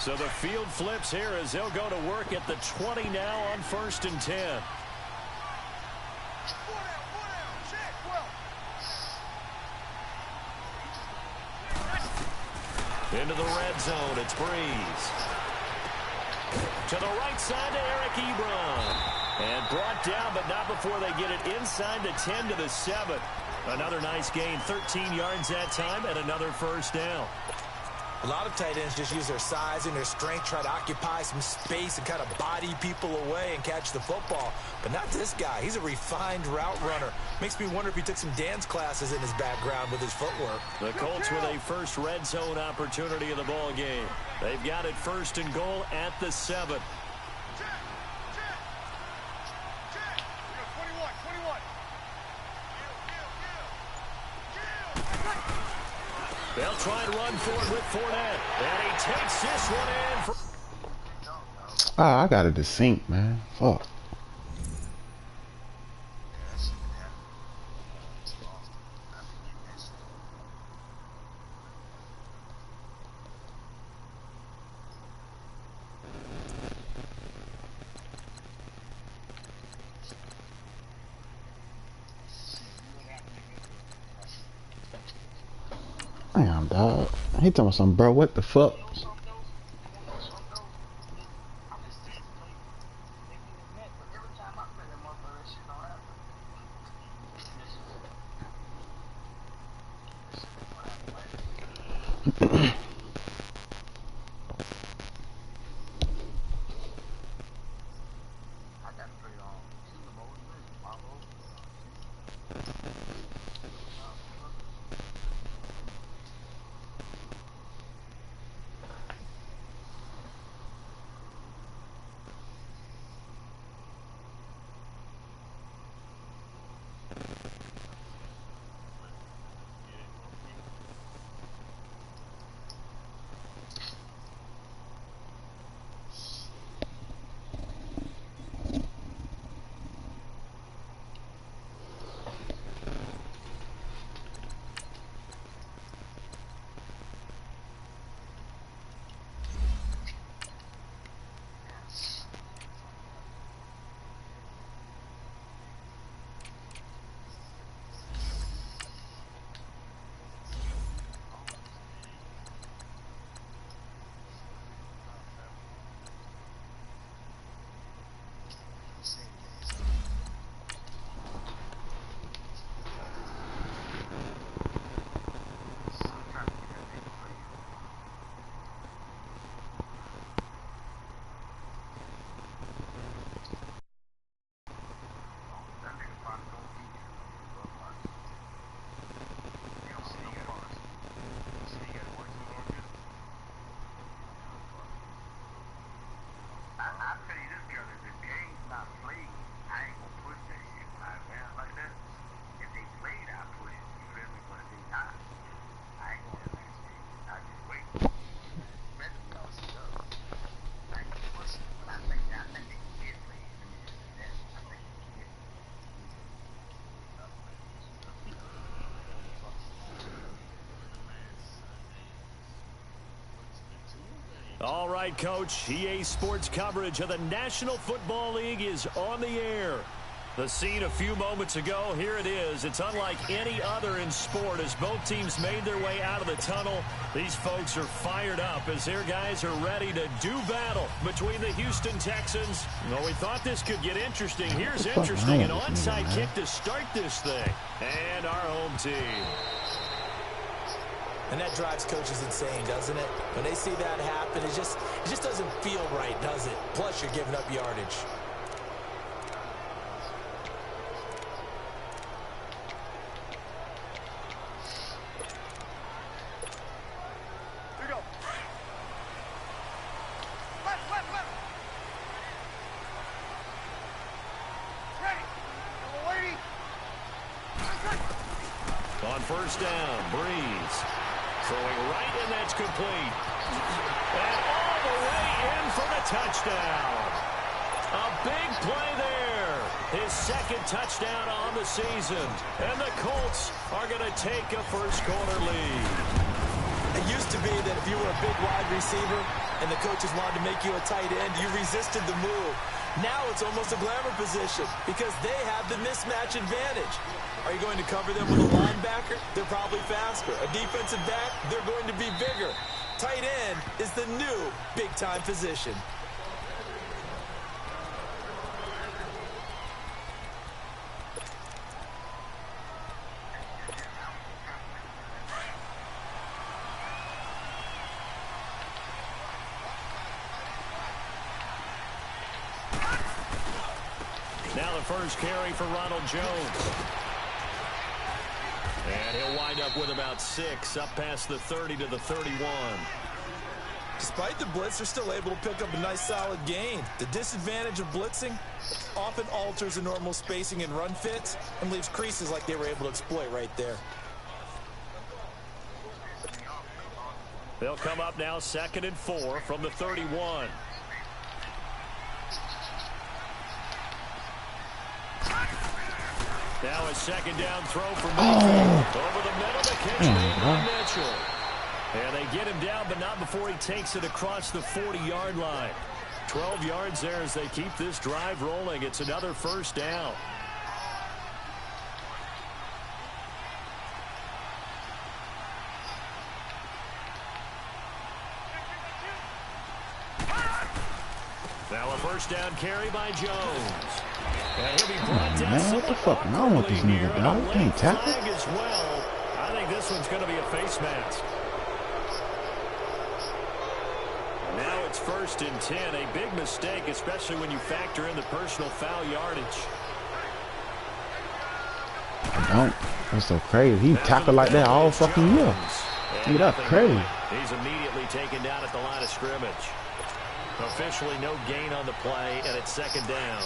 So the field flips here as they'll go to work at the 20 now on 1st and 10. Into the red zone, it's Breeze. To the right side to Eric Ebron. And brought down, but not before they get it inside the 10 to the 7. Another nice gain, 13 yards that time, and another first down. A lot of tight ends just use their size and their strength, try to occupy some space and kind of body people away and catch the football. But not this guy. He's a refined route runner. Makes me wonder if he took some dance classes in his background with his footwork. The Colts with a first red zone opportunity of the ball game. They've got it 1st and goal at the 7. They'll try and run for it with Fournette. And he takes this one in. I got it to sink, man. Fuck. Damn, dog. He talking about something, bro. What the fuck? All right, Coach. EA Sports coverage of the National Football League is on the air. The scene a few moments ago, here it is. It's unlike any other in sport as both teams made their way out of the tunnel. These folks are fired up as their guys are ready to do battle between the Houston Texans. Well, we thought this could get interesting. Here's interesting. An onside kick to start this thing. And our home team. And that drives coaches insane, doesn't it? When they see that happen, it just doesn't feel right, does it? Plus, you're giving up yardage. Here we go. Left. Ready. Lady. On first down, Breeze. Throwing right, and that's complete. And all the way in for the touchdown. A big play there. His second touchdown on the season. And the Colts are going to take a first quarter lead. And It used to be that if you were a big wide receiver and the coaches wanted to make you a tight end, you resisted the move. Now it's almost a glamour position because they have the mismatch advantage. Are you going to cover them with a linebacker? They're probably faster. A defensive back? They're going to be bigger. Tight end is the new big-time position. Now the first carry for Ronald Jones. And he'll wind up with about 6, up past the 30 to the 31. Despite the blitz, they're still able to pick up a nice solid gain. The disadvantage of blitzing often alters the normal spacing and run fits and leaves creases like they were able to exploit right there. They'll come up now 2nd and 4 from the 31. Now a second down throw for Mayfield. Over the middle to catch Mitchell. And they get him down, but not before he takes it across the 40-yard line. 12 yards there as they keep this drive rolling. It's another first down. Now a first down carry by Jones. And he'll be brought down. Man, what the fuck wrong with this nigga, dog? Can't tackle. As well. I think this one's going to be a face mask. Now it's 1st and 10. A big mistake, especially when you factor in the personal foul yardage. Don't. That's so crazy. He tackled like that all fucking year. Dude, that's crazy. He's immediately taken down at the line of scrimmage. Officially no gain on the play, and it's 2nd down.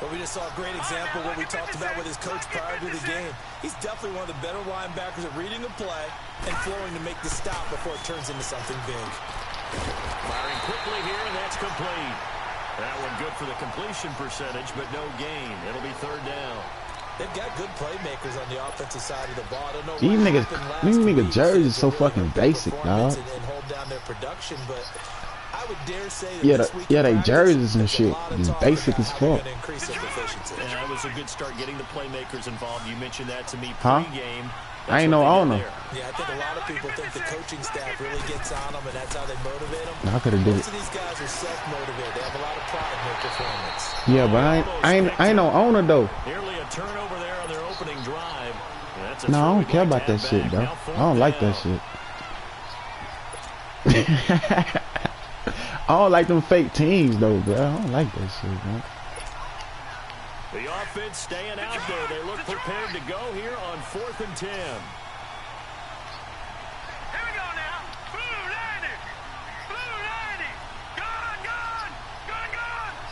But we just saw a great example of what we talked about with his coach prior to the game. He's definitely one of the better linebackers at reading the play and flowing to make the stop before it turns into something big. Firing quickly here, and that's complete. That one good for the completion percentage, but no gain. It'll be 3rd down. They've got good playmakers on the offensive side of the ball. I don't know these niggas jerseys is so fucking basic, dog. And hold down their production, but I would dare say that they jerseys and shit is basic as fuck. Yeah, that was a good start getting the playmakers involved. You mentioned that to me pre-game. I ain't no owner. Yeah, I think a lot of people think the coaching staff really gets on them, and that's how they motivate them. I could have did it. Most of these guys are self-motivated. They have a lot of pride in their performance. Yeah, but I ain't no owner though. Nearly a turnover there on their opening drive. No, I don't care about that shit, though. I don't like that shit. I don't like them fake teams, though, bro. I don't like that shit, man. The offense staying out there. They look prepared to go here on 4th and 10. Here we go now. Blue 90. Blue 90. Gone, gone, gone.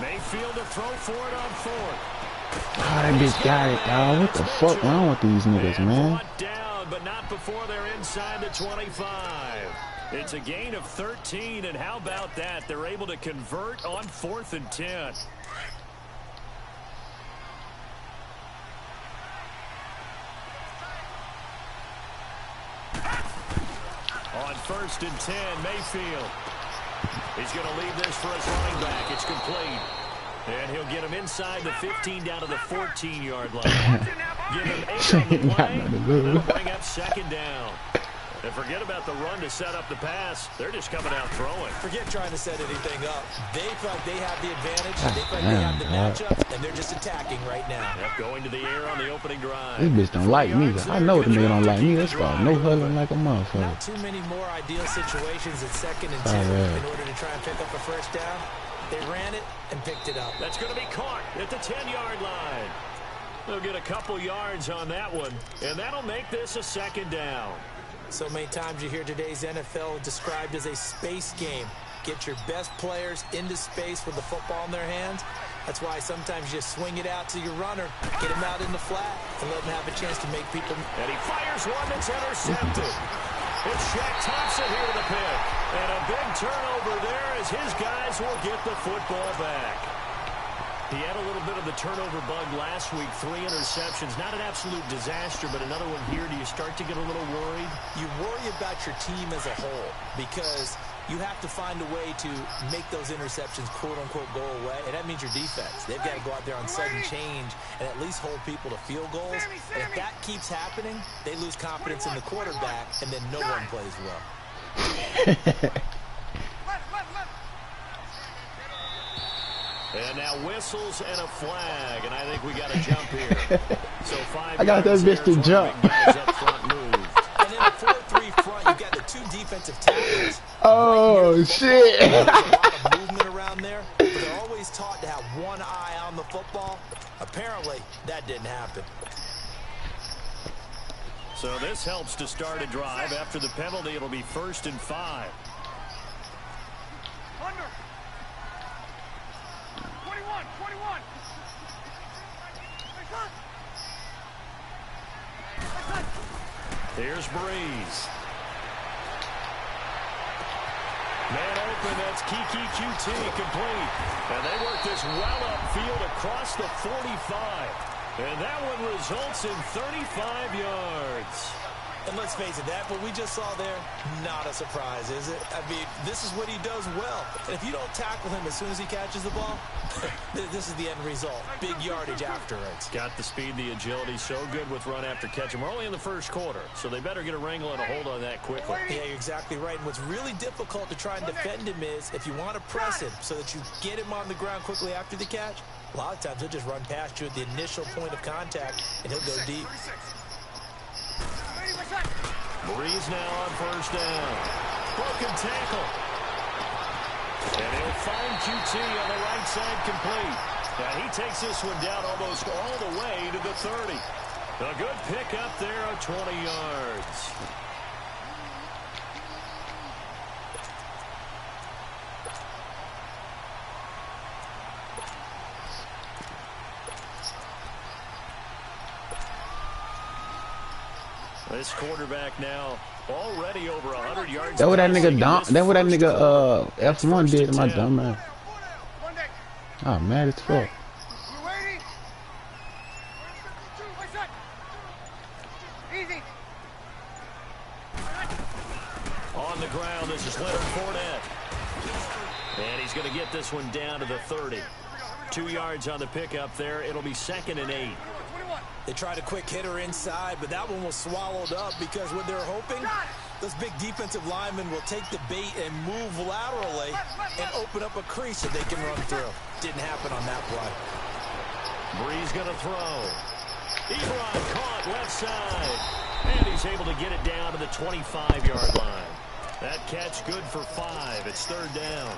Mayfield to throw for it on 4th. Oh, that bitch got it, dog. What the fuck wrong with these niggas, man? Down, but not before they're inside the 25. It's a gain of 13, and how about that? They're able to convert on 4th and 10. On 1st and 10, Mayfield. He's going to leave this for his running back. It's complete. And he'll get him inside the 15 down to the 14-yard line. Give him 8 on the play. That'll bring up 2nd down. And forget about the run to set up the pass. They're just coming out throwing. Forget trying to set anything up. They feel like they have the advantage. They feel like they have the matchup, and they're just attacking right now. Yep, going to the air on the opening drive. This bitch don't like me. I know the nigga don't like me. That's why no huddling like a motherfucker. Not too many more ideal situations at 2nd and 10 in order to try and pick up a first down. They ran it and picked it up. That's going to be caught at the 10-yard line. They'll get a couple yards on that one, and that'll make this a 2nd down. So many times you hear today's NFL described as a space game. Get your best players into space with the football in their hands. That's why sometimes you swing it out to your runner, get him out in the flat, and let him have a chance to make people. And he fires one that's intercepted. It's Shaq Thompson here to the pick. And a big turnover there as his guys will get the football back. He had a little bit of the turnover bug last week, 3 interceptions. Not an absolute disaster, but another one here. Do you start to get a little worried? You worry about your team as a whole because you have to find a way to make those interceptions, quote-unquote, go away, and that means your defense. They've got to go out there on sudden change and at least hold people to field goals. And if that keeps happening, they lose confidence in the quarterback, and then no one plays well. And now whistles and a flag, and I think we got to jump here. So 5 I got that bitch to jump. Up front moved. And in a 4-3 front, you've got the 2 defensive tackles. Oh, shit. There's a lot of movement around there, but they're always taught to have one eye on the football. Apparently, that didn't happen. So this helps to start a drive. After the penalty, it'll be 1st and 5. Under. 21. Here's Breeze. Man open, that's Kiki QT complete. And they work this well upfield across the 45. And that one results in 35 yards. And let's face it, that what we just saw there, not a surprise, is it? I mean, this is what he does well. And if you don't tackle him as soon as he catches the ball, this is the end result. Big yardage afterwards. Got the speed, the agility, so good with run after catch. And we're only in the first quarter, so they better get a wrangle and a hold on that quickly. Yeah, you're exactly right. And what's really difficult to try and defend him is if you want to press him so that you get him on the ground quickly after the catch, a lot of times he'll just run past you at the initial point of contact, and he'll go deep. Breeze now on 1st down. Broken tackle. And he'll find QT on the right side complete. Now he takes this one down almost all the way to the 30. A good pick up there of 20 yards. This quarterback now already over 100 yards. That what that nigga F1 did to my dumb ass. Oh, mad as fuck. On the ground, this is Leonard Fournette. And he's going to get this one down to the 30. 2 yards on the pickup there. It'll be 2nd and 8. They tried a quick hitter inside, but that one was swallowed up because what they're hoping, those big defensive linemen will take the bait and move laterally and open up a crease that they can run through. Didn't happen on that play. Breeze going to throw. Ebron caught left side. And he's able to get it down to the 25-yard line. That catch good for 5. It's 3rd down.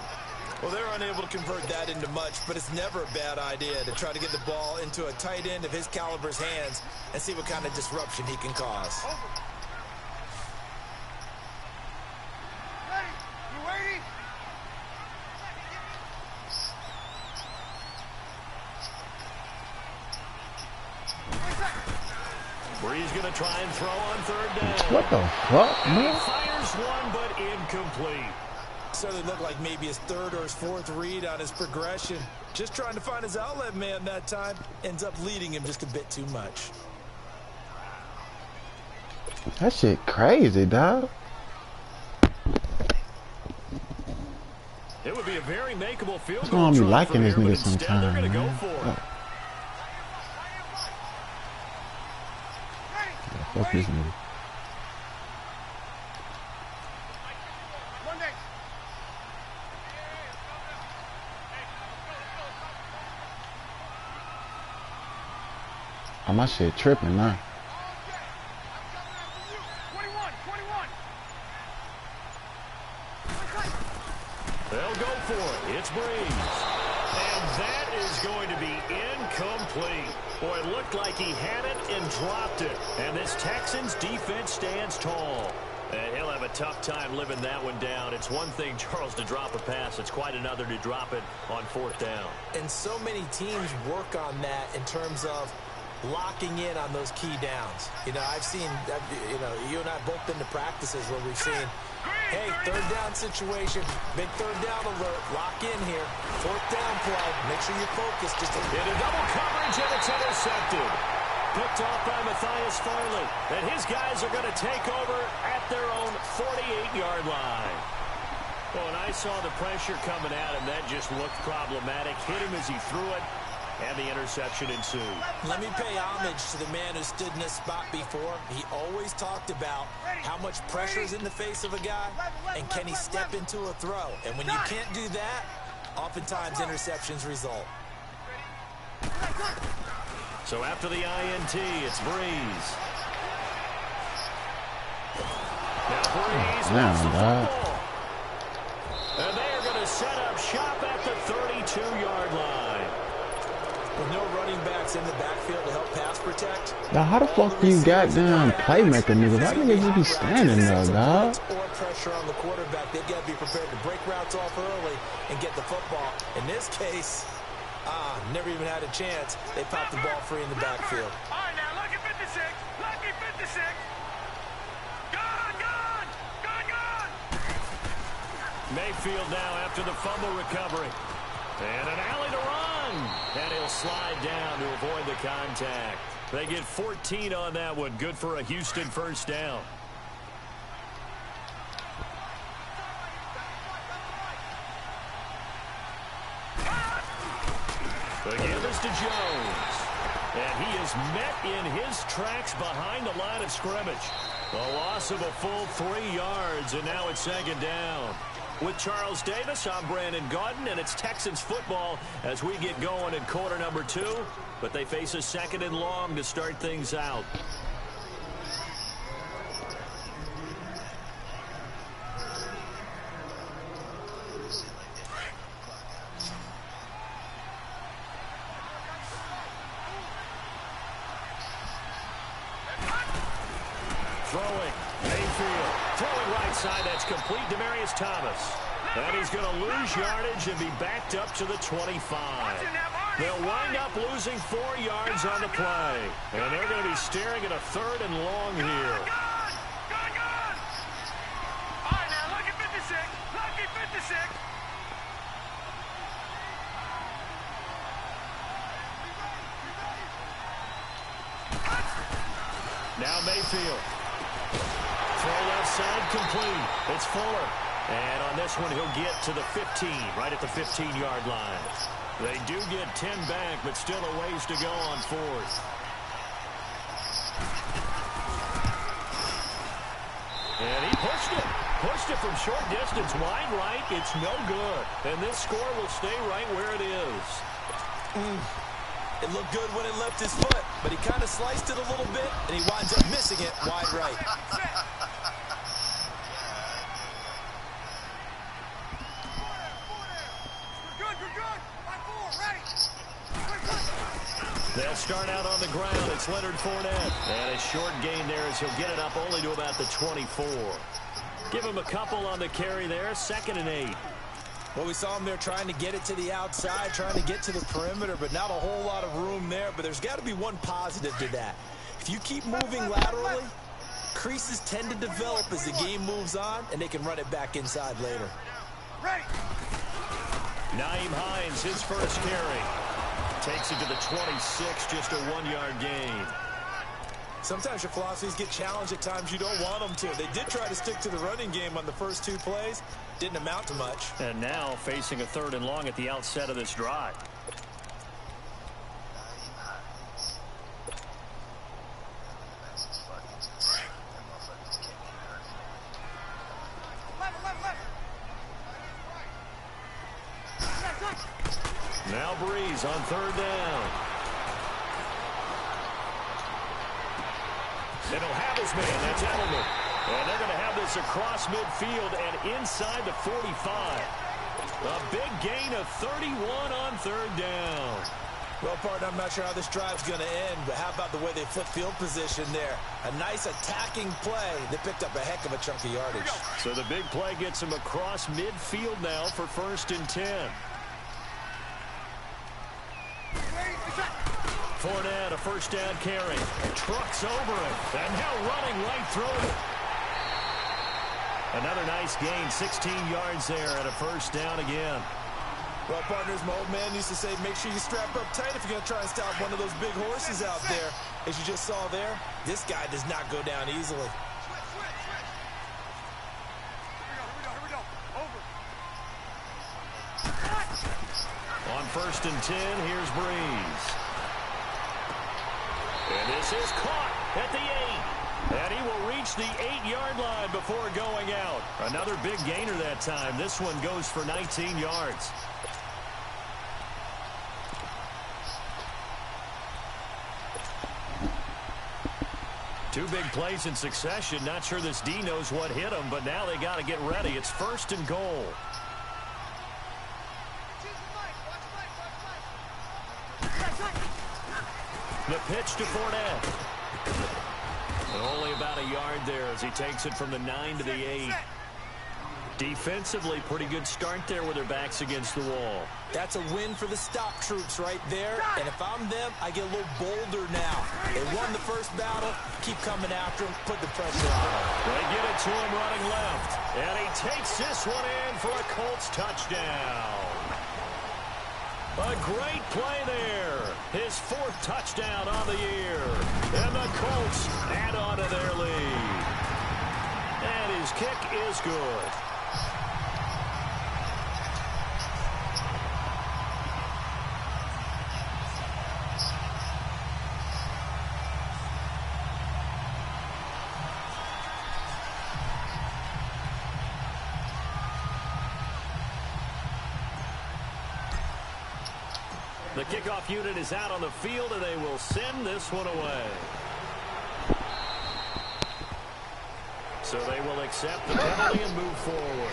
Well, they're unable to convert that into much, but it's never a bad idea to try to get the ball into a tight end of his caliber's hands and see what kind of disruption he can cause. Ready? You waiting? Breeze going to try and throw on 3rd down. What the fuck, And he man? fires one, but incomplete. Certainly looked like maybe his 3rd or his 4th read on his progression. Just trying to find his outlet man that time. Ends up leading him just a bit too much. That shit crazy, dog. It would be a very makeable field What's goal. gonna be try liking from this here, but nigga instead they're sometime, going to go man? for it. Fuck this nigga. Oh, my shit tripping now. 21. They'll go for it. It's Breeze. And that is going to be incomplete. Boy, it looked like he had it and dropped it. And this Texans defense stands tall. And he'll have a tough time living that one down. It's one thing, Charles, to drop a pass. It's quite another to drop it on 4th down. And so many teams work on that in terms of locking in on those key downs. You know, I've seen, you know, you and I have both been to practices where we've seen Hey, third down situation. Big third down alert. Lock in here. Fourth down play. Make sure you're focused. Just a bit of double coverage, and it's intercepted. Picked off by Matthias Farley. And his guys are going to take over at their own 48-yard line. Well, when I saw the pressure coming at him, that just looked problematic. Hit him as he threw it, and the interception ensued. Let me pay homage to the man who stood in this spot before. He always talked about how much pressure is in the face of a guy, and can he step into a throw. And when you can't do that, oftentimes interceptions result. So after the INT, it's Breeze. Now Breeze wants the football. And they are going to set up shop at the 32-yard line. With no running backs in the backfield to help pass protect. Now, how the fuck do you goddamn playmaker niggas? Why niggas just be standing there, dog? Or pressure on the quarterback. They got to be prepared to break routes off early and get the football. In this case, never even had a chance. They popped the ball free in the backfield. All right, now, lucky 56. Lucky 56. Gone, gone. Gone, gone. Mayfield now after the fumble recovery. And an alley to run. And he'll slide down to avoid the contact. They get 14 on that one. Good for a Houston first down. The give is to Jones. And he is met in his tracks behind the line of scrimmage. A loss of a full 3 yards, and now it's second down. With Charles Davis, I'm Brandon Gaudin, and it's Texans football as we get going in quarter number 2. But they face a second and long to start things out. Throwing, Mayfield. Throwing right side, that's complete. Demaryius Thomas. And he's going to lose yardage and be backed up to the 25. They'll wind up losing 4 yards on the play. And they're going to be staring at a third and long here. All right, now, lucky 56. Lucky 56. Now Mayfield. Throw left side complete. It's Fuller. And on this one, he'll get to the 15, right at the 15-yard line. They do get 10 back, but still a ways to go on fourth. And he pushed it. Pushed it from short distance, wide right. It's no good. And this score will stay right where it is. It looked good when it left his foot, but he kind of sliced it a little bit, and he winds up missing it wide right. They'll start out on the ground. It's Leonard Fournette. And a short gain there as he'll get it up only to about the 24. Give him a couple on the carry there. 2nd and 8. Well, we saw him there trying to get it to the outside, trying to get to the perimeter, but not a whole lot of room there. But there's got to be one positive to that. If you keep moving laterally, creases tend to develop as the game moves on, and they can run it back inside later. Nyheim Hines, his first carry. Takes it to the 26, just a 1-yard gain. Sometimes your philosophies get challenged at times you don't want them to. They did try to stick to the running game on the first 2 plays. Didn't amount to much. And now facing a 3rd and long at the outset of this drive. Now Breeze on 3rd down. And he'll have his man. That's Edelman. And they're going to have this across midfield and inside the 45. A big gain of 31 on 3rd down. Well, partner, I'm not sure how this drive's going to end, but how about the way they flip field position there? A nice attacking play that picked up a heck of a chunk of yardage. So the big play gets him across midfield now for 1st and 10. Fournette, a first down carry. Trucks over it. And now running right through it. Another nice gain, 16 yards there and a first down again. Well, partners, my old man used to say, make sure you strap up tight if you're going to try and stop one of those big horses out there. As you just saw there, this guy does not go down easily. Here we go. Over. On 1st and 10, here's Breeze. And this is caught at the 8. And he will reach the 8-yard line before going out. Another big gainer that time. This one goes for 19 yards. Two big plays in succession. Not sure this D knows what hit him, but now they got to get ready. It's 1st and goal. The pitch to Fournette. And only about a yard there as he takes it from the 9 to the 8. Defensively, pretty good start there with their backs against the wall. That's a win for the stop troops right there. And if I'm them, I get a little bolder now. They won the first battle. Keep coming after him. Put the pressure on him. They get it to him running left. And he takes this one in for a Colts touchdown. A great play there. His 4th touchdown on the year. And the Colts add on to their lead. And his kick is good. The kickoff unit is out on the field, and they will send this one away. So they will accept the penalty and move forward.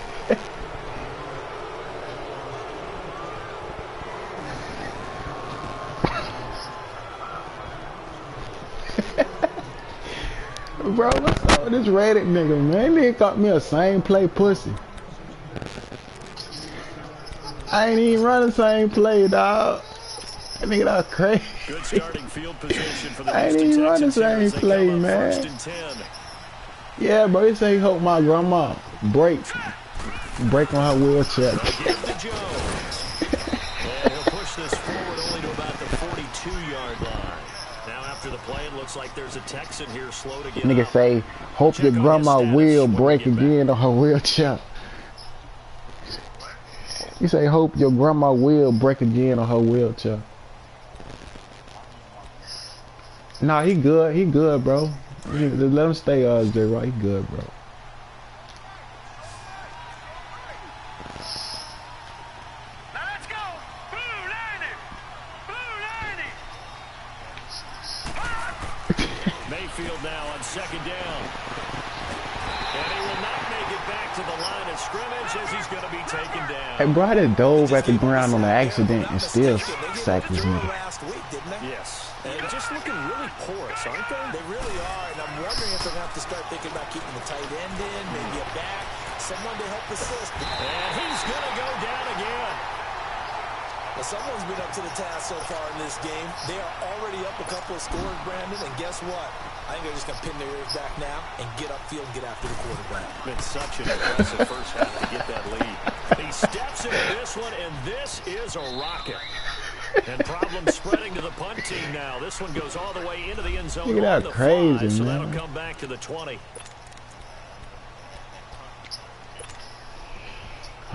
Bro, what's up with this Reddit nigga, man? Nigga caught me a same play pussy. I ain't even run the same play, dog. That nigga, that was crazy. Good starting field position for the I ain't even run the same play, man. 1st and 10. Yeah, bro, he say he hope my grandma break on her wheelchair. Give to Jones. And he'll push this forward only to about the 42-yard line. Now after the play, it looks like there's a Texan here slow to get Nigga up. say, hope your grandma will break again on her wheelchair. You say, hope your grandma will break again on her wheelchair. Nah, he good, bro. Let him stay, J-Roy. He good, bro. Now let's go. Blue Lightning. Mayfield now on 2nd down. And he will not make it back to the line of scrimmage as he's going to be taken down. Hey, bro, I just dove at the ground on the accident and still sacked this nigga. Last week, didn't they? Yes. And just looking really porous, aren't they? They really are, and I'm wondering if they're going to have to start thinking about keeping the tight end in, maybe a back, someone to help assist. And he's going to go down again. Well, someone's been up to the task so far in this game. They are already up a couple of scores, Brandon, and guess what? I think they're just going to pin their ears back now and get upfield and get after the quarterback. Been such an impressive first half to get that lead. He steps into this one, and this is a rocket. And problems spreading to the punt team now. This one goes all the way into the end zone. Look at that crazy, so man. that'll come back to the 20.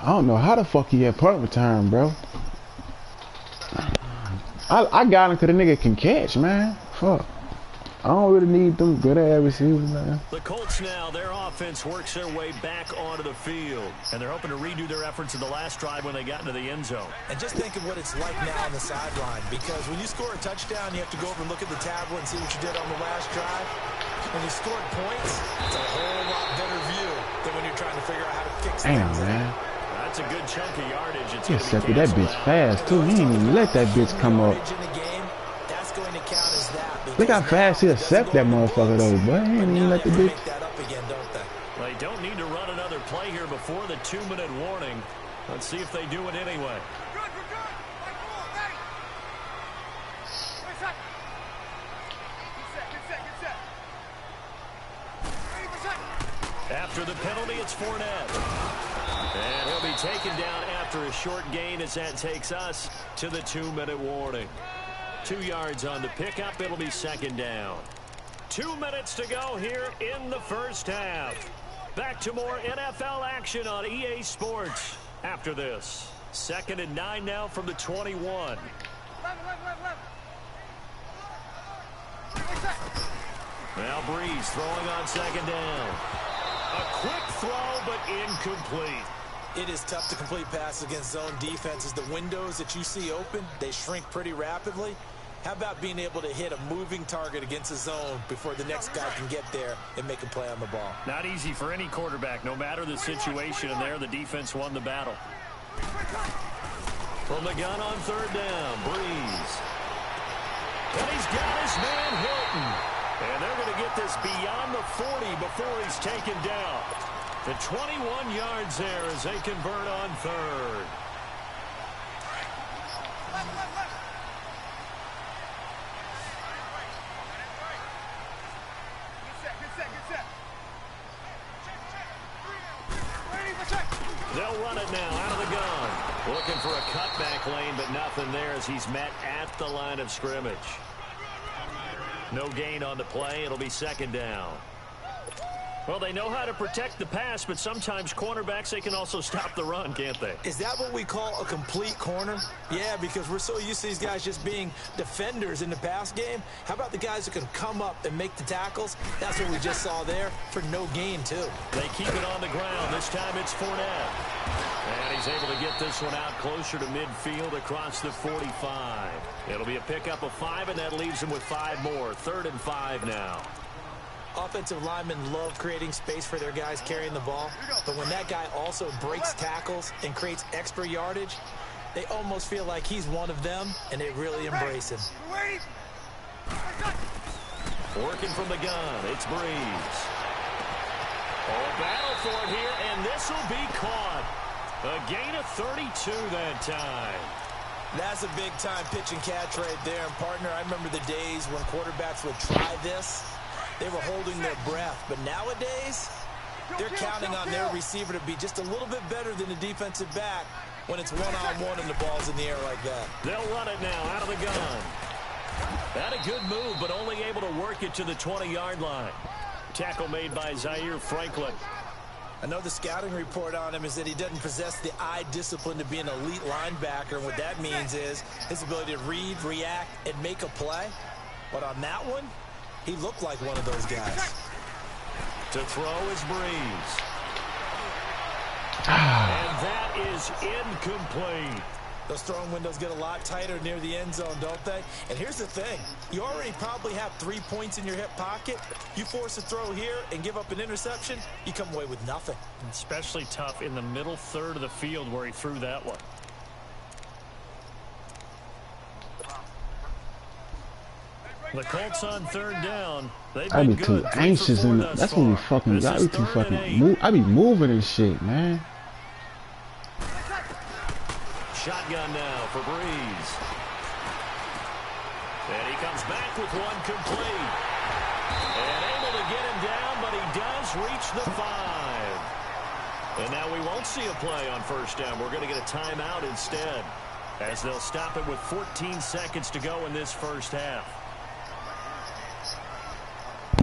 I don't know how the fuck he had punt return, bro. I got him because the nigga can catch, man. Fuck. I don't really need them good ass receivers, man. The Colts now, their offense works their way back onto the field. And they're hoping to redo their efforts in the last drive when they got into the end zone. And just think of what it's like now on the sideline, because when you score a touchdown, you have to go over and look at the tablet and see what you did on the last drive. When you scored points, it's a whole lot better view than when you're trying to figure out how to fix things. Damn, man. That's a good chunk of yardage. It's He accepted that bitch fast, too. He didn't even let that bitch come up. Look how fast he accepted that motherfucker, though, boy. He didn't even let the bitch. They don't need to run another play here before the 2-minute warning. Let's see if they do it anyway. We're good. Like, come on, ready. Wait a second. Get set. Ready for set. After the penalty, it's Fournette. And he'll be taken down after a short gain as that takes us to the 2-minute warning. 2 yards on the pickup. It'll be second down. 2 minutes to go here in the first half. Back to more NFL action on EA Sports after this. 2nd and 9 now from the 21. Now Breeze throwing on second down. A quick throw, but incomplete. It is tough to complete passes against zone defenses. The windows that you see open, they shrink pretty rapidly. How about being able to hit a moving target against a zone before the next guy can get there and make a play on the ball? Not easy for any quarterback, no matter the situation, and there the defense won the battle. From the gun on third down, Breeze. And he's got his man Hilton. And they're going to get this beyond the 40 before he's taken down. The 21 yards there as they convert on third. They'll run it now out of the gun. Looking for a cutback lane, but nothing there as he's met at the line of scrimmage. No gain on the play. It'll be second down. Well, they know how to protect the pass, but sometimes cornerbacks, they can also stop the run, can't they? Is that what we call a complete corner? Yeah, because we're so used to these guys just being defenders in the pass game. How about the guys who can come up and make the tackles? That's what we just saw there for no gain, too. They keep it on the ground. This time it's Fournette. And he's able to get this one out closer to midfield across the 45. It'll be a pickup of 5, and that leaves him with 5 more. 3rd and 5 now. Offensive linemen love creating space for their guys carrying the ball, but when that guy also breaks tackles and creates extra yardage, they almost feel like he's one of them, and they really embrace him. Working from the gun, it's Breeze. Oh, battle for it here, and this will be caught. A gain of 32 that time. That's a big-time pitch and catch right there. And, partner, I remember the days when quarterbacks would try this. They were holding their breath. But nowadays, they're counting on their receiver to be just a little bit better than the defensive back when it's one-on-one and the ball's in the air like that. They'll run it now out of the gun. Had a good move, but only able to work it to the 20-yard line. Tackle made by Zaire Franklin. I know the scouting report on him is that he doesn't possess the eye discipline to be an elite linebacker. And what that means is his ability to read, react, and make a play. But on that one, he looked like one of those guys. To throw is Breeze. And that is incomplete. Those throwing windows get a lot tighter near the end zone, don't they? And here's the thing. You already probably have 3 points in your hip pocket. You force a throw here and give up an interception, you come away with nothing. Especially tough in the middle third of the field where he threw that one. The Colts on third down. I be too anxious and that's when we fucking got me too fucking move. I be moving and shit, man. Shotgun now for Breeze. And he comes back with one complete. And able to get him down, but he does reach the 5. And now we won't see a play on first down. We're going to get a timeout instead, as they'll stop it with 14 seconds to go in this first half.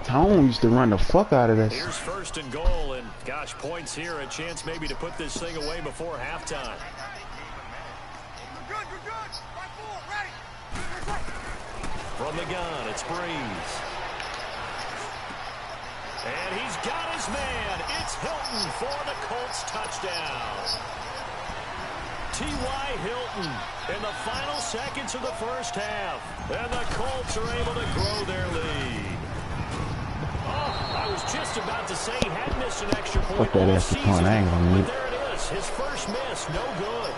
Tone used to run the fuck out of this. Here's 1st and goal, and gosh, points here. A chance maybe to put this thing away before halftime. From the gun, it's Breeze. And he's got his man. It's Hilton for the Colts touchdown. T.Y. Hilton in the final seconds of the first half. And the Colts are able to grow their lead. Oh, I was just about to say he had missed an extra point Fuck that all extra season. point. I ain't gonna But need. there it is. His first miss. No good.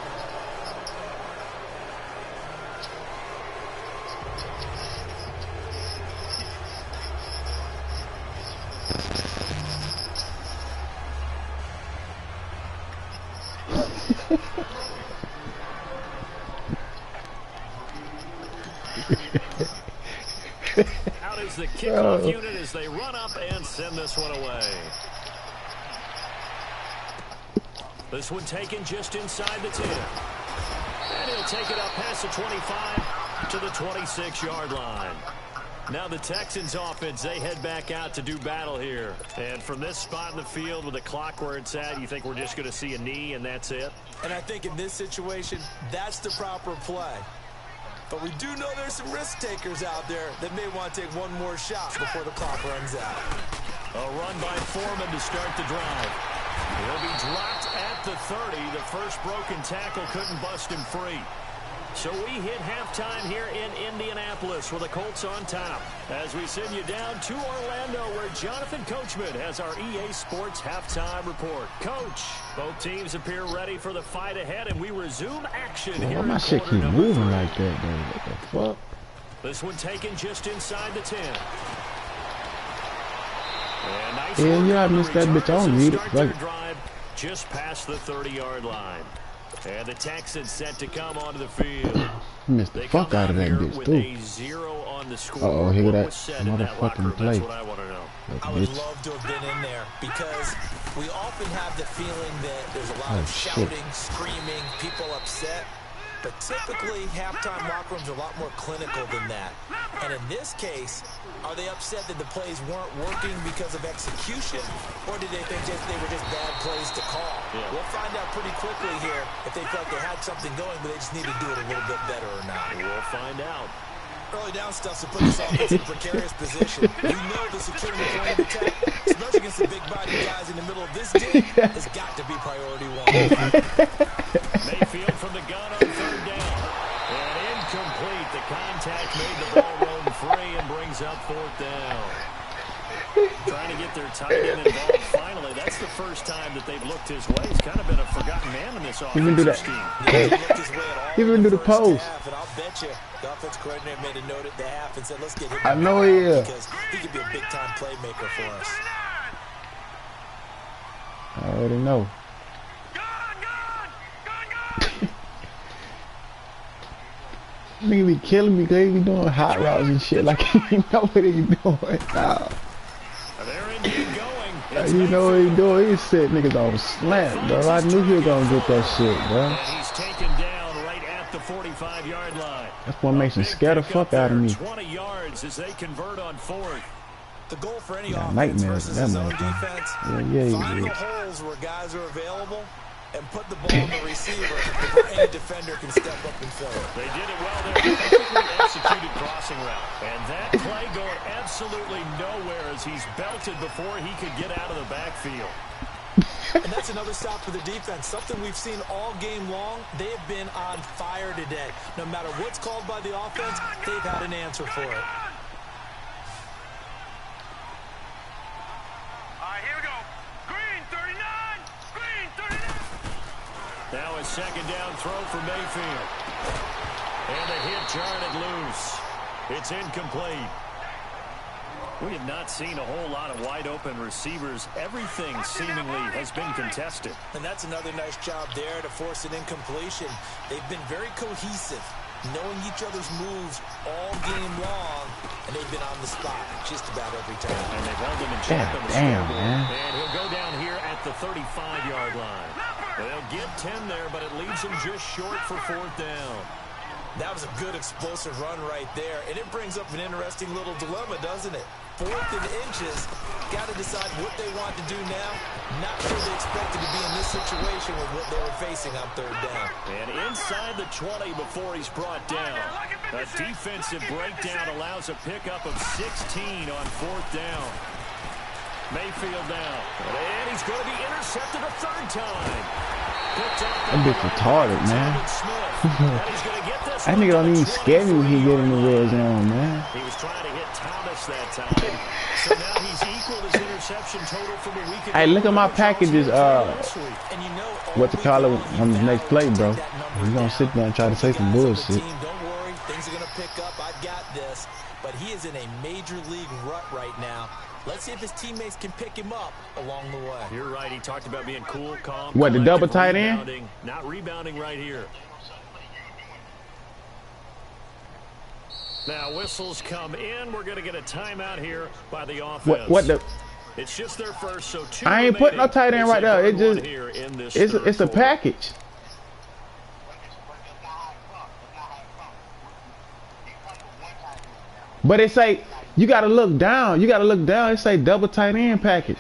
Out is the kickoff unit as they run up and send this one away. This one taken just inside the 10. And he'll take it up past the 25 to the 26-yard line. Now the Texans offense, they head back out to do battle here. And from this spot in the field with the clock where it's at, you think we're just going to see a knee and that's it? And I think in this situation, that's the proper play. But we do know there's some risk takers out there that may want to take one more shot before the clock runs out. A run by Foreman to start the drive. He'll be dropped at the 30. The first broken tackle couldn't bust him free. So we hit halftime here in Indianapolis with the Colts on top. As we send you down to Orlando where Jonathan Coachman has our EA Sports halftime report. Coach, both teams appear ready for the fight ahead, and we resume action here. Why my shit keep moving like that, dude? What the fuck? This one taken just inside the 10. And nice Yeah, I missed that bitch. I don't need it. Like, drive just past the 30-yard line. And the Texans set to come onto the field. Missed the fuck out of that bitch, too. Uh-oh, here that motherfucking play. I would love to have been in there because we often have the feeling that there's a lot of shouting, screaming, people upset. But typically, halftime locker rooms are a lot more clinical than that. And in this case, are they upset that the plays weren't working because of execution? Or did they think they were just bad plays to call? Yeah. We'll find out pretty quickly here if they felt they had something going, but they just need to do it a little bit better or not. We'll find out. Early down stuff to put this offense in precarious position. We know the security point of attack, especially against the big body guys in the middle of this game, has got to be priority one. Mayfield from the gun on third down. And incomplete. The contact made the ball roam free and brings up fourth down. Trying to get their tight end involved finally. That's the first time that they've looked his way. He's kind of been a forgotten man in this offensive scheme. Even do the post. And I'll bet you the offense coordinator made a note at the half and said, let's get him. I know he is. Because he could be a big-time playmaker for us. I already know. Nigga be killing me because he be doing hot routes and shit like he know what he doing. Nah. You know what he doing? He set niggas on slant, bro. I knew he was gonna get that shit, bro. And he's taken down right at the 45-yard line. That's what makes him scare the fuck out of me. 20 yards as they convert on fourth. The goal for any offense versus that zone defense, find the holes where guys are available and put the ball on the receiver before any defender can step up and fill it. They did it well there. Perfectly executed crossing route. And that play going absolutely nowhere as he's belted before he could get out of the backfield. And that's another stop for the defense. Something we've seen all game long. They have been on fire today. No matter what's called by the offense, they've had an answer for it. Now a second down throw for Mayfield. And the hit jarred it loose. It's incomplete. We have not seen a whole lot of wide open receivers. Everything seemingly has been contested. And that's another nice job there to force an incompletion. They've been very cohesive, knowing each other's moves all game long, and they've been on the spot just about every time. And they've held him in check on the scoreboard. And he'll go down here at the 35-yard line. They'll get 10 there, but it leaves him just short for fourth down. That was a good explosive run right there, and it brings up an interesting little dilemma, doesn't it? Fourth and inches, got to decide what they want to do now. Not sure they expected to be in this situation with what they were facing on third down. And inside the 20 before he's brought down. A defensive breakdown allows a pickup of 16 on fourth down. Mayfield now. And he's going to be intercepted a third time. That bitch retarded, man. That nigga don't even scare me when he get in the red zone, man. He was trying to hit Thomas that time. So now he's equaled his interception total from a week ago. Hey, look at my packages. What to call it on the next play, bro? He's gonna sit there and try to say some bullshit. Don't worry, things are gonna pick up. I've got this. But he is in a major league rut right now. Let's see if his teammates can pick him up along the way. You're right. He talked about being cool, calm. What, the double tight end? Not rebounding right here. Now whistles come in. We're going to get a timeout here by the offense. What the? It's just their first, so two I ain't putting no tight end right there. It just it's a package. But it say you gotta look down. You gotta look down. It say double tight end package.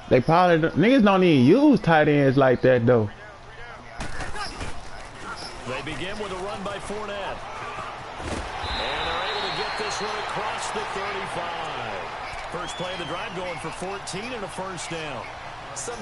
They probably niggas don't even use tight ends like that though. They begin with a run by Fournette. And they're able to get this one across the 35. First play of the drive going for 14 and a first down.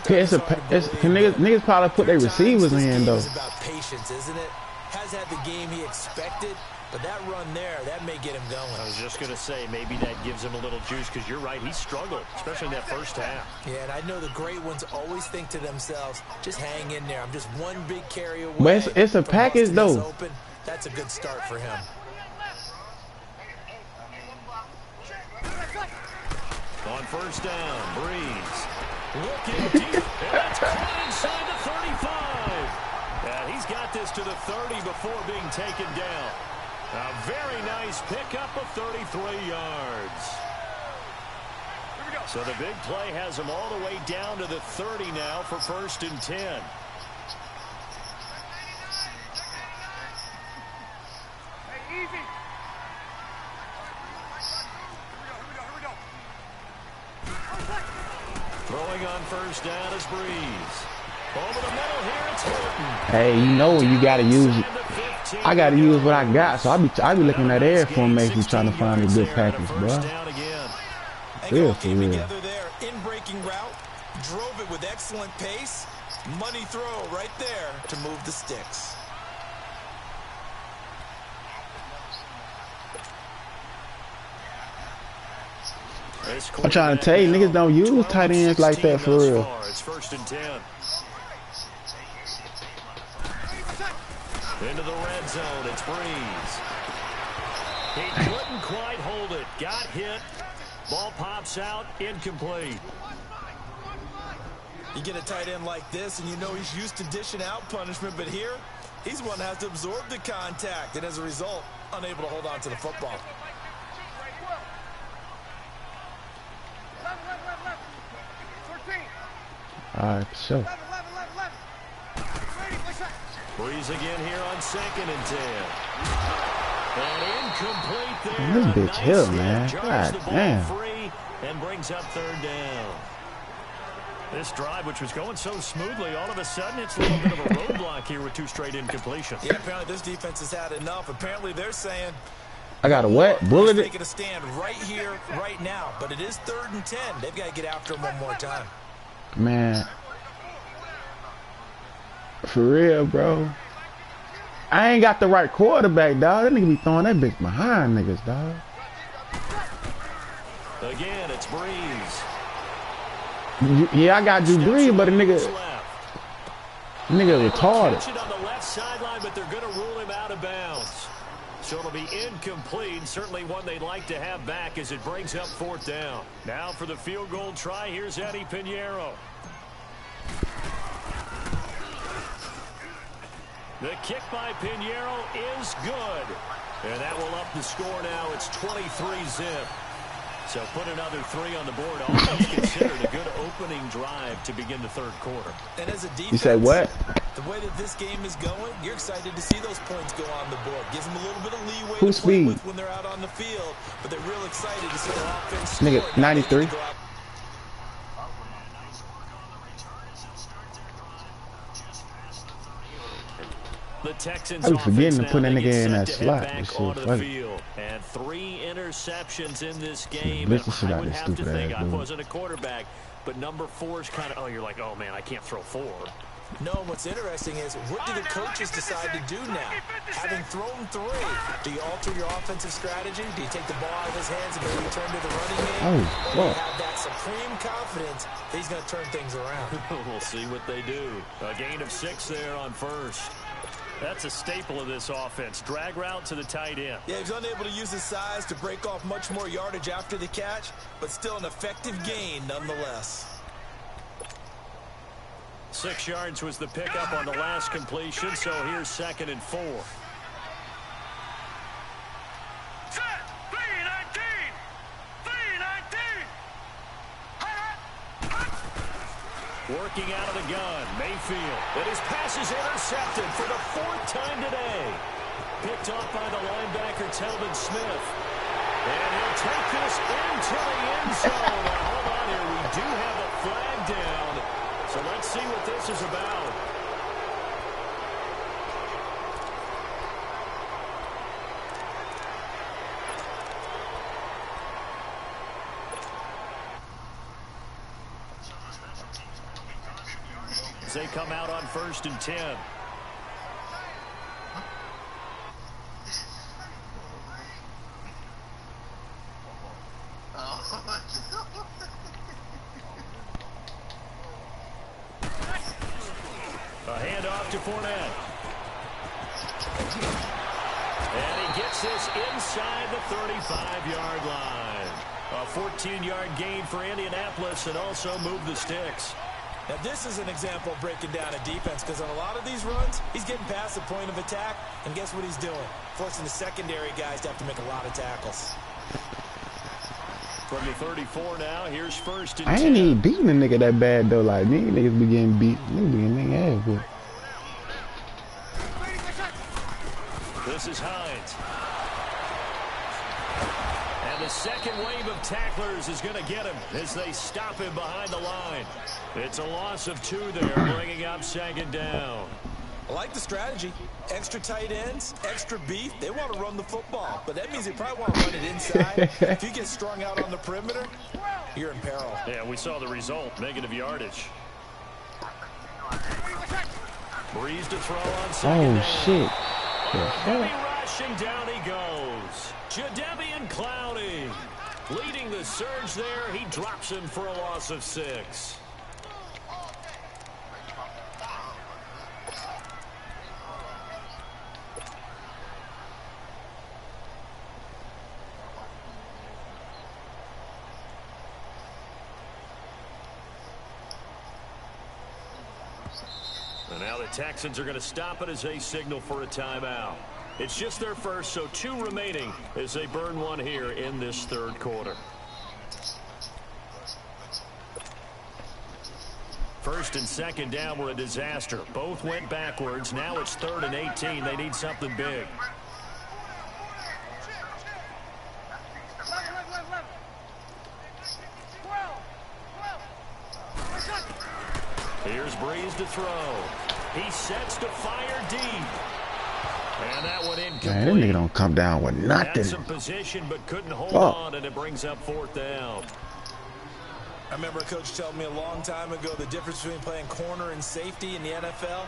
Okay, niggas probably put their receivers in though. It's about patience, isn't it? Has had the game he expected, but that run there, that may get him going. I was just going to say, maybe that gives him a little juice, because you're right, he struggled, especially in that first half. Yeah, and I know the great ones always think to themselves, just hang in there. I'm just one big carry away. But it's a package though. Open. That's a good start for him. On first down, Breeze. Looking deep, and that's caught inside the 35. And he's got this to the 30 before being taken down. A very nice pickup of 33 yards. So the big play has him all the way down to the 30 now for 1st and 10. Hey, easy. Throwing on first down is Breeze. Over the middle here, it's Horton. Hey, you know when you gotta use it. I gotta use what I got, so I be looking at air formation trying to find a good package, bro. Real for real. Together there, in breaking route, drove it with excellent pace. Money throw right there to move the sticks. I'm trying to tell you, niggas don't use tight ends like that for real. It's 1st and 10. Into the red zone, it's Breeze. He couldn't quite hold it. Got hit. Ball pops out, incomplete. You get a tight end like this, and you know he's used to dishing out punishment, but here, he's one that has to absorb the contact, and as a result, unable to hold on to the football. All right, so. Breeze again here on 2nd and 10. And incomplete there. This bitch hill, man. God damn. Free and brings up 3rd down. This drive, which was going so smoothly, all of a sudden it's a little bit of a roadblock here with 2 straight incompletions. Yeah, apparently this defense has had enough. Apparently they're saying, I got a what? Bullet it? Taking a stand right here, right now. But it is 3rd and 10. They've got to get after him one more time. Man. For real, bro. I ain't got the right quarterback, dog. That nigga be throwing that bitch behind niggas, dog. Again, it's Breeze. Yeah, I got you Breeze, but a nigga retarded. On the left sideline, but they're going to rule him out of bounds. So it'll be incomplete. Certainly one they'd like to have back as it brings up 4th down. Now for the field goal try, here's Eddie Pinheiro. The kick by Pinheiro is good. And that will up the score now. It's 23-zip. So put another 3 on the board. Almost considered a good opening drive to begin the 3rd quarter. And as a defense, you say what? The way that this game is going, you're excited to see those points go on the board. Gives them a little bit of leeway Who's to play speed? with when they're out on the field. But they're real excited to see their offense Nigga, score. 93. The Texans I was forgetting to put that now, nigga in that set to slot. head This back shit onto the funny. field. And 3 interceptions in this game. Blitz the shit I out would this have to stupid think ass I dude. wasn't a quarterback, but number 4 is kind of, oh, you're like, oh man, I can't throw 4. No, what's interesting is, what do the coaches decide to do now? Having thrown 3, do you alter your offensive strategy? Do you take the ball out of his hands and maybe turn to the running game? Oh, or do you fuck. have that supreme confidence that he's going to turn things around? We'll see what they do. A gain of 6 there on first. That's a staple of this offense. Drag route to the tight end. Yeah, he's unable to use his size to break off much more yardage after the catch, but still an effective gain nonetheless. 6 yards was the pickup on the last completion, so here's 2nd and 4. Set. 319. 319. Working out of the gun, Mayfield. And his pass is intercepted for the 4th time today. Picked off by the linebacker, Telvin Smith. And he'll take this into the end zone. Now, hold on here. We do have a flag down. So let's see what this is about. As they come out on 1st and 10. A handoff to Fournette. And he gets this inside the 35-yard line. A 14-yard gain for Indianapolis and also move the sticks. Now, this is an example of breaking down a defense because on a lot of these runs, he's getting past the point of attack, and guess what he's doing? Forcing the secondary guys to have to make a lot of tackles. From the 34 now, here's 1st and 10. I ain't even beating a nigga that bad, though. Like, niggas be getting beat. Niggas be getting nigga ass whooped. This is Hines. And the second wave of tacklers is going to get him as they stop him behind the line. It's a loss of 2 there, bringing up 2nd down. I like the strategy. Extra tight ends, extra beef. They want to run the football, but that means they probably want to run it inside. If you get strung out on the perimeter, you're in peril. Yeah, we saw the result, negative yardage. Breeze to throw on 2nd down. Oh, shit. Heavy rushing, down he goes. Jadeveon Clowney leading the surge there. He drops him for a loss of 6. And now the Texans are going to stop it as they signal for a timeout. It's just their first, so 2 remaining as they burn 1 here in this 3rd quarter. 1st and 2nd down were a disaster. Both went backwards. Now it's 3rd and 18. They need something big. Here's Breeze to throw. He sets to fire deep. And that one incomplete. Man, that nigga don't come down with nothing. Had some position but couldn't hold on, and it brings up 4th down. I remember a coach telling me a long time ago the difference between playing corner and safety in the NFL.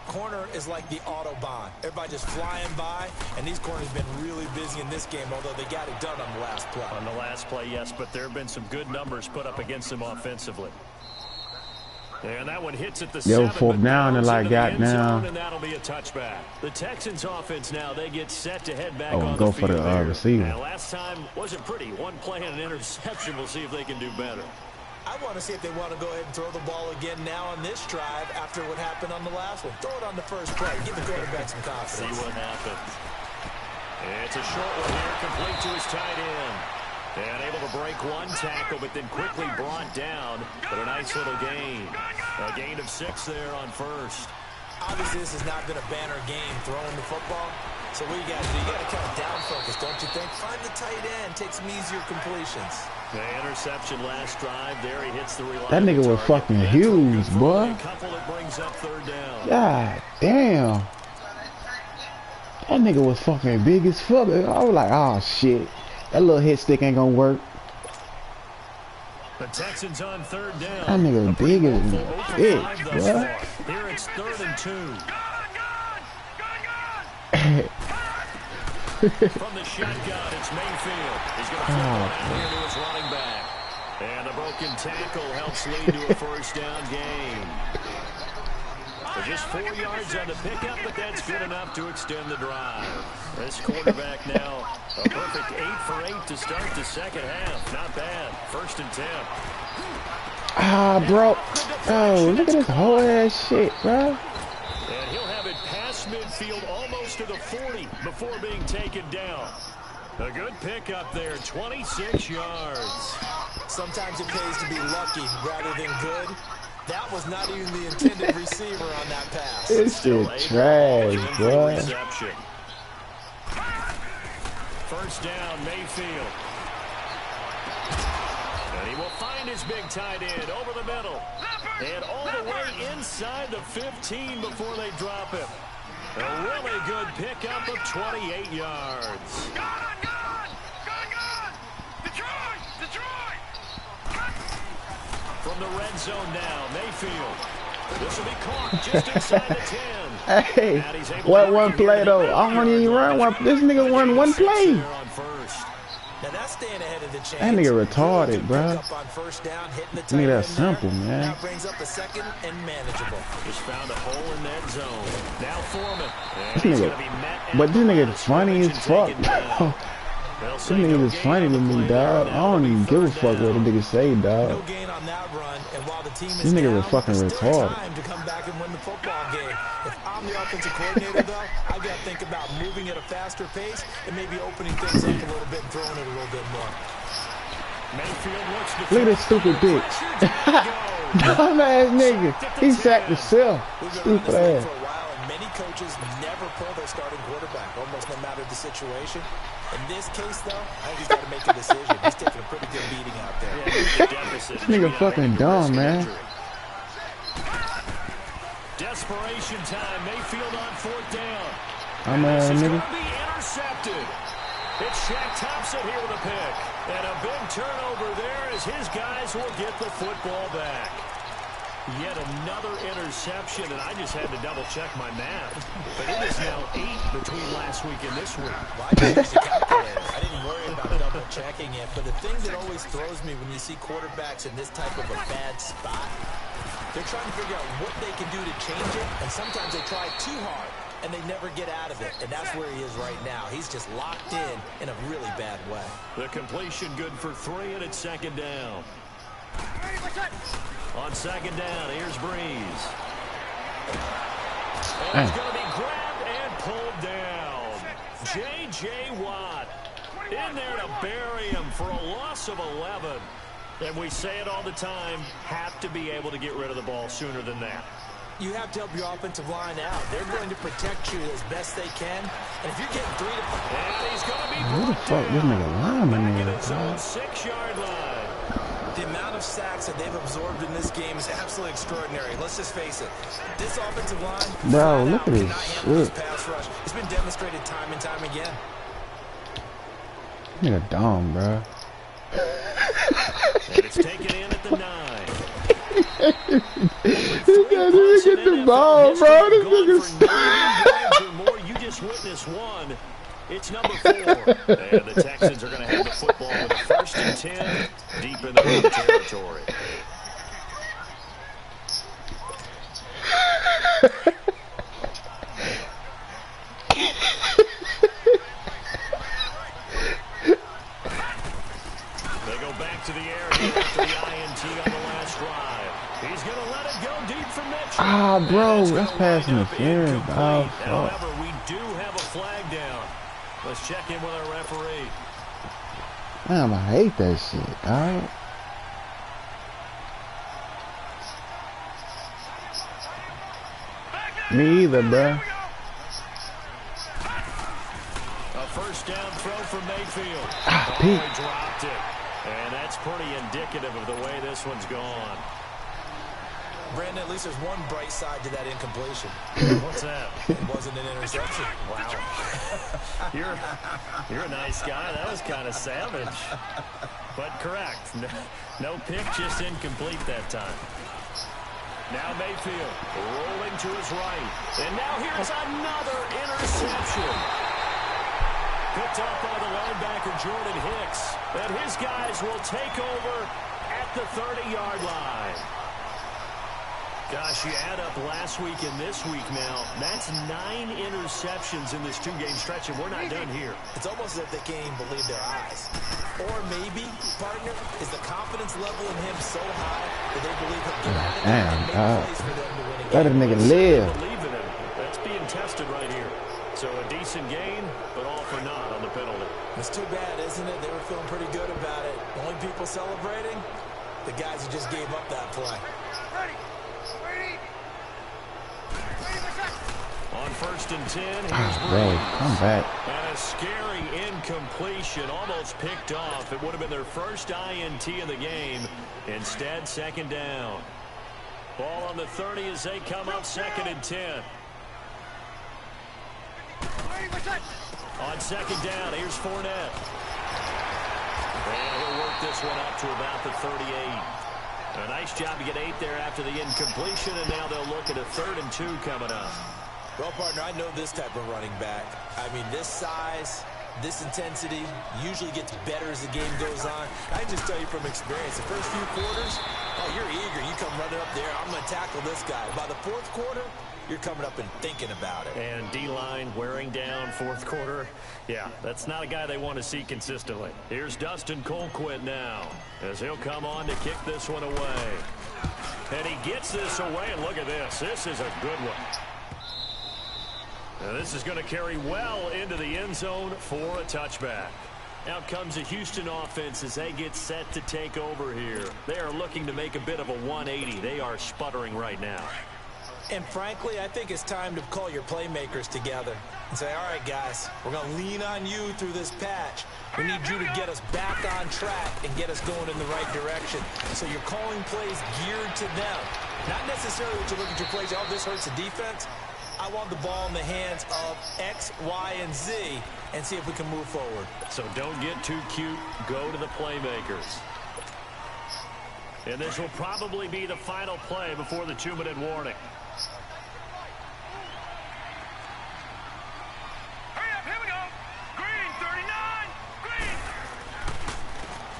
Corner is like the Autobahn. Everybody just flying by, and these corners have been really busy in this game, although they got it done on the last play. On the last play, yes, but there have been some good numbers put up against them offensively. And that one hits at the 7, 4th down and like got down. And that'll be a touchback. The Texans offense now, they get set to head back and on go the for field the receiver. Now, last time wasn't pretty. 1 play and an interception. We'll see if they can do better. I want to see if they want to go ahead and throw the ball again now on this drive after what happened on the last one. Throw it on the first play. Give the quarterback some confidence. See what happens. It's a short one here, complete to his tight end. And able to break 1 tackle, but then quickly brought down. But a nice little gain. A gain of 6 there on 1st. Obviously, this has not been a banner game throwing the football. So what you got to do, you got to kind of down focus, don't you think? Find the tight end, take some easier completions. The interception last drive there. He hits the reliable That nigga was fucking huge, boy. A couple that brings up 3rd down. God damn. That nigga was fucking big as fuck. I was like, oh shit. That little hit stick ain't gonna work. The Texans on 3rd down. That nigga big as bitch, boy. Here it's 3rd and 2. From the shotgun, it's Mayfield. He's going to flip it here to his running back. And the broken tackle helps lead to a 1st down gain. With just 4 yards on the pickup, but that's good enough to extend the drive. This quarterback now a perfect 8 for 8 to start the second half. Not bad. 1st and 10. Ah, bro. Oh, look at this whole ass shit, bro. And he'll have it past midfield almost to the 40 before being taken down. A good pickup there, 26 yards. Sometimes it pays to be lucky rather than good. That was not even the intended receiver on that pass. It's still trash, boy. First down, Mayfield. And he will find his big tight end over the middle. And all the way inside the 15 before they drop him. A really good pickup of 28 yards. From the red zone now, Mayfield. This will be caught just inside the 10. Hey, what one play though? I don't even run one. This nigga won one play. Now that's staying ahead of the chain. That nigga retarded, bro. Nigga, that's simple, man. Now brings up a second and manageable. Just found a hole in that zone. Now Foreman. This nigga, but this nigga is funny as fuck. This nigga is funny to me, dog. I don't even give a fuck what the nigga say, dog. No gain on that run, and while the team is this nigga down, was fucking retarded. Time to come back and win the football game. If I'm the offensive coordinator, though, I got to think about moving at a faster pace and maybe opening things up a little bit and throwing it a little bit more. Look at this stupid bitch. Dumbass nigga. He sacked himself. Stupid ass. Many coaches never pull their starting quarterback, almost no matter the situation. In this case, though, I think he's got to make a decision. He's taking a pretty good beating out there. This nigga fucking dumb, man. Desperation time. Mayfield on 4th down. I'm a nigga. Be intercepted. It's Shaq Thompson here with a pick. And a big turnover there as his guys will get the football back. Yet another interception, and I just had to double-check my math. But it is now 8 between last week and this week. Well, I just used a calculator. I didn't worry about double-checking it. But the thing that always throws me when you see quarterbacks in this type of a bad spot, they're trying to figure out what they can do to change it, and sometimes they try too hard, and they never get out of it. And that's where he is right now. He's just locked in a really bad way. The completion good for 3, and it's 2nd down. On 2nd down, here's Breeze. And he's going to be grabbed and pulled down. J.J. Watt in there to bury him for a loss of 11. And we say it all the time, have to be able to get rid of the ball sooner than that. You have to help your offensive line out. They're going to protect you as best they can. And if you're getting 3 to... And he's going to be who the fuck this nigga lineman is? 6-yard line. The amount of sacks that they've absorbed in this game is absolutely extraordinary. Let's just face it. This offensive line, bro, look at this pass rush. It's been demonstrated time and time again. Nigga dumb, bro. And it's taken in at the 9. This guy didn't get the ball, bro. This nigga's you just witnessed one. It's number 4. And the Texans are going to have the football with a 1st and 10 deep in the home territory. They go back to the air here after the INT on the last drive. He's going to let it go deep from Mitchell. Ah, bro, that's pass interference. Oh, fuck. However, we do have a flag down. Let's check in with our referee. Damn, I hate that shit, dog. Me either, bro. A 1st down throw from Mayfield. Ah, Pete. Dropped it. And that's pretty indicative of the way this one's gone. Brandon, at least there's one bright side to that incompletion. What's that? It wasn't an interception. Wow. You're a nice guy. That was kind of savage. But correct. No pick, just incomplete that time. Now Mayfield rolling to his right. And now here's another interception. Picked up by the linebacker Jordan Hicks. And his guys will take over at the 30-yard line. Gosh, you add up last week and this week now, that's 9 interceptions in this 2-game stretch, and we're not done here. It's almost as if they can't even believe their eyes. Or maybe, partner, is the confidence level in him so high that they believe he'll get out of there and make plays for them to win a game. Let a nigga live. Believe in him. That's being tested right here. So a decent gain, but all for naught on the penalty. It's too bad, isn't it? They were feeling pretty good about it. The only people celebrating, the guys who just gave up that play. Ready. On 1st and 10, here's Bro, come back. And a scary incompletion, almost picked off. It would have been their first INT of the game. Instead, 2nd down. Ball on the 30 as they come up 2nd and 10. On 2nd down, here's Fournette. And he'll work this one up to about the 38. A nice job to get 8 there after the incompletion, and now they'll look at a 3rd and 2 coming up. Well, partner, I know this type of running back. I mean, this size, this intensity usually gets better as the game goes on. I can just tell you from experience, the first few quarters, oh, you're eager. You come running up there, I'm going to tackle this guy. By the 4th quarter, you're coming up and thinking about it. And D-line wearing down 4th quarter. Yeah, that's not a guy they want to see consistently. Here's Dustin Colquitt now as he'll come on to kick this one away. And he gets this away, and look at this. This is a good one. Now this is going to carry well into the end zone for a touchback. Out comes the Houston offense as they get set to take over here. They are looking to make a bit of a 180. They are sputtering right now. And frankly, I think it's time to call your playmakers together and say, all right, guys, we're going to lean on you through this patch. We need you to get us back on track and get us going in the right direction. So you're calling plays geared to them. Not necessarily that you look at your plays, oh, this hurts the defense. I want the ball in the hands of X, Y, and Z and see if we can move forward. So don't get too cute. Go to the playmakers. And this will probably be the final play before the 2-minute warning.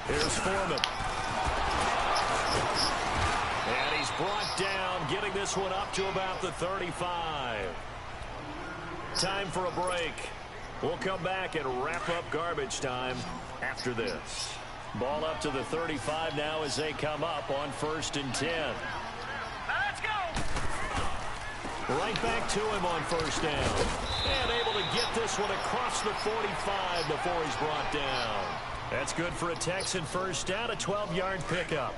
Here's Foreman. And he's brought down, getting this one up to about the 35. Time for a break. We'll come back and wrap up garbage time after this. Ball up to the 35 now as they come up on 1st and 10. Let's go. Right back to him on 1st down. And able to get this one across the 45 before he's brought down. That's good for a Texan first down, a 12-yard pickup.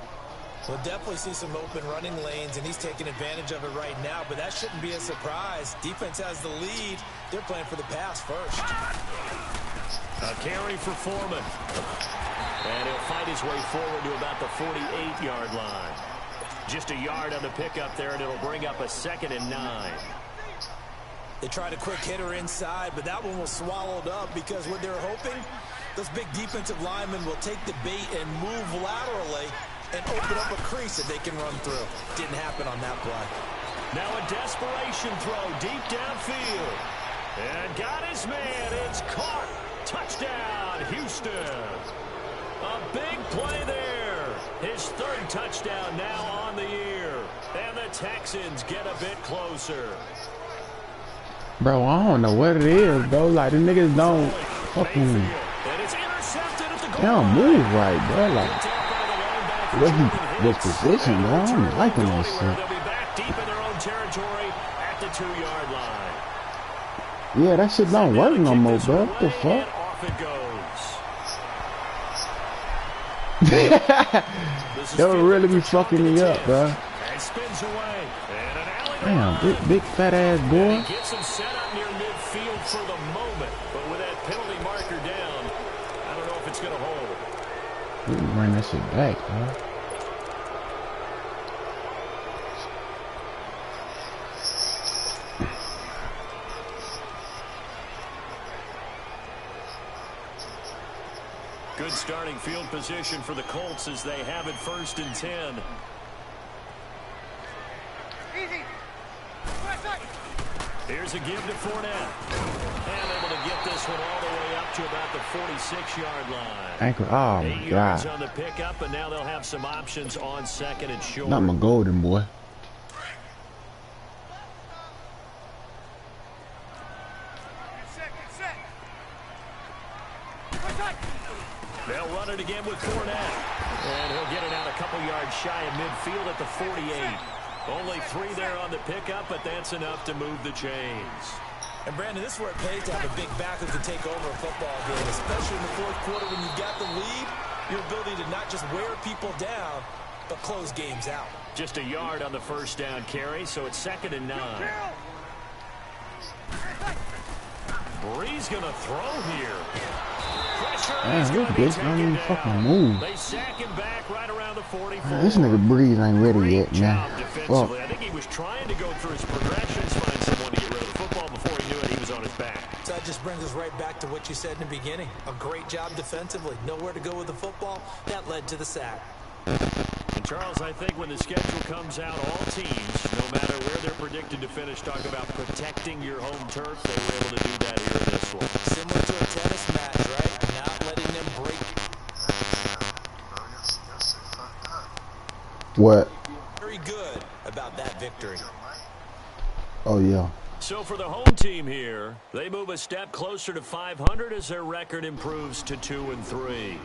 We'll definitely see some open running lanes, and he's taking advantage of it right now, but that shouldn't be a surprise. Defense has the lead. They're playing for the pass first. A carry for Foreman. And he'll fight his way forward to about the 48-yard line. Just a yard on the pickup there, and it'll bring up a 2nd and 9. They tried a quick hitter inside, but that one was swallowed up because what they're hoping, those big defensive linemen will take the bait and move laterally and open up a crease that they can run through. Didn't happen on that play. Now a desperation throw deep downfield. And got his man. It's caught. Touchdown, Houston. A big play there. His 3rd touchdown now on the year. And the Texans get a bit closer. Bro, I don't know what it is, bro. Like, the niggas don't fucking... They don't move right, bro. Like, what he was positioned, bro. I'm liking this shit. They'll be back deep in their own territory at the 2-yard line. Yeah, that shit don't work no more, bro. What the fuck? Off it goes. They'll really be fucking me up, bro. And spins away. And an alley to Damn, big fat ass boy. He gets him set up near midfield for the moment, but with that penalty marker down, I don't know if it's going to hold. We can bring that shit back, bro. Good starting field position for the Colts as they have it 1st and 10. Easy. Here's a give to Fournette. And able to get this one all the way up to about the 46-yard line. Ankle, oh 8 my yards God. on the pickup, and now they'll have some options on 2nd and short. Not my golden boy. They'll run it again with Fournette. And he'll get it out a couple yards shy of midfield at the 48. Only 3 there on the pickup, but that's enough to move the chains. And, Brandon, this is where it pays to have a big back who can take over a football game, especially in the fourth quarter when you've got the lead. Your ability to not just wear people down, but close games out. Just a yard on the first down carry, so it's 2nd and 9. Bree's going to throw here. Man, this bitch don't even fucking move. They sack him back right around the 44. Man, this nigga Breeze ain't ready yet, man. Well, I think he was trying to go through his progressions, find someone to get rid of the football. Before he knew it, he was on his back. So that just brings us right back to what you said in the beginning. A great job defensively. Nowhere to go with the football. That led to the sack. And Charles, I think when the schedule comes out, all teams, no matter where they're predicted to finish, talk about protecting your home turf. They were able to do that here in this one. Similar to a tennis match, right? Not letting them break. What? Very good about that victory. Oh, yeah. So for the home team here, they move a step closer to 500 as their record improves to 2-3.